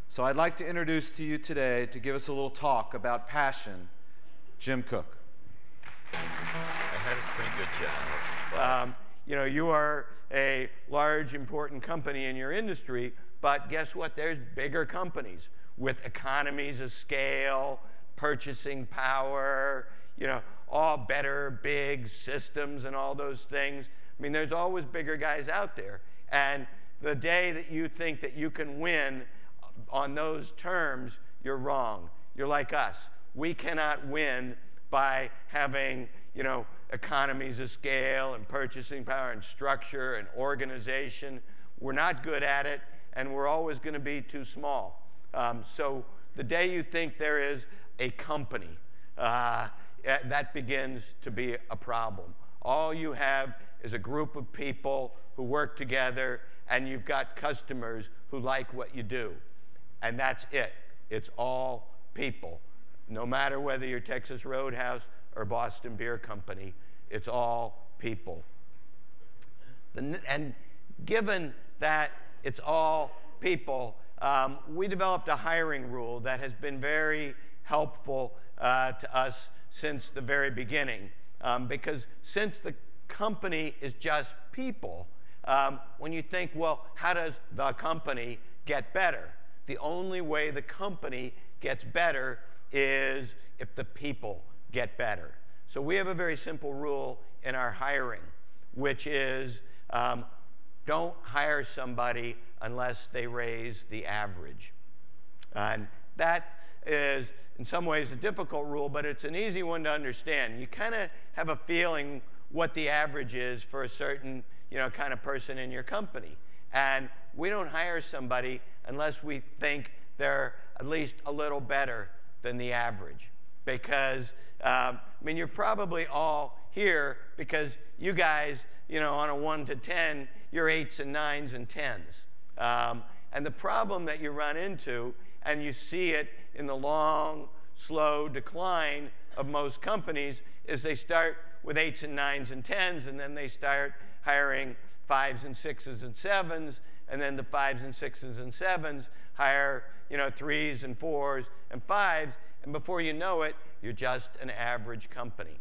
So I'd like to introduce to you today, to give us a little talk about passion, Jim Koch. I had a pretty good job. You know, you are a large, important company in your industry, but guess what? There's bigger companies with economies of scale, purchasing power, you know, all better, big systems and all those things. I mean, there's always bigger guys out there. And the day that you think that you can win on those terms, you're wrong. You're like us. We cannot win by having, you know, economies of scale and purchasing power and structure and organization. We're not good at it, and we're always going to be too small. So the day you think there is a company, that begins to be a problem. All you have is a group of people who work together, and you've got customers who like what you do. And that's it. It's all people. No matter whether you're Texas Roadhouse or Boston Beer Company, it's all people. And given that it's all people, we developed a hiring rule that has been very helpful to us since the very beginning. Because since the company is just people, when you think, well, how does the company get better? The only way the company gets better is if the people get better. So we have a very simple rule in our hiring, which is don't hire somebody unless they raise the average. And that is, in some ways, a difficult rule, but it's an easy one to understand. You kind of have a feeling what the average is for a certain, you know, kind of person in your company. And we don't hire somebody unless we think they're at least a little better than the average. Because, I mean, you're probably all here because you guys, you know, on a 1 to 10, you're 8s and 9s and 10s. And the problem that you run into, and you see it in the long, slow decline of most companies, is they start with 8s and 9s and 10s, and then they start hiring 5s and 6s and 7s, and then the 5s and 6s and 7s hire, you know, 3s and 4s and 5s, and before you know it, you're just an average company.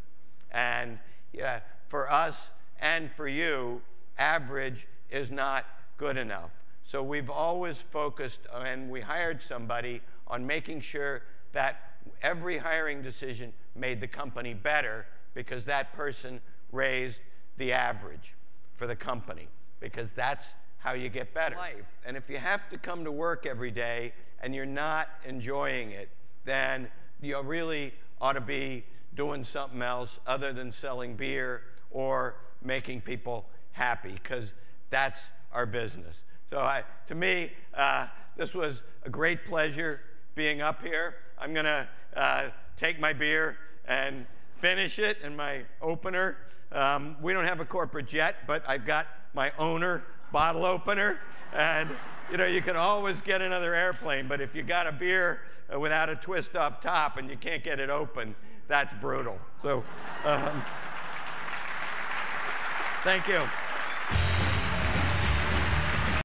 And yeah, for us and for you, average is not good enough. So we've always focused, and we hired somebody, on making sure that every hiring decision made the company better, because that person raised the average for the company, because that's how you get better. And if you have to come to work every day and you're not enjoying it, then you really ought to be doing something else other than selling beer or making people happy, because that's our business. So to me, this was a great pleasure being up here. I'm going to take my beer and finish it in my opener. We don't have a corporate jet, but I've got my owner bottle opener. And you know, you can always get another airplane, but if you got a beer without a twist off top and you can't get it open, that's brutal. So thank you.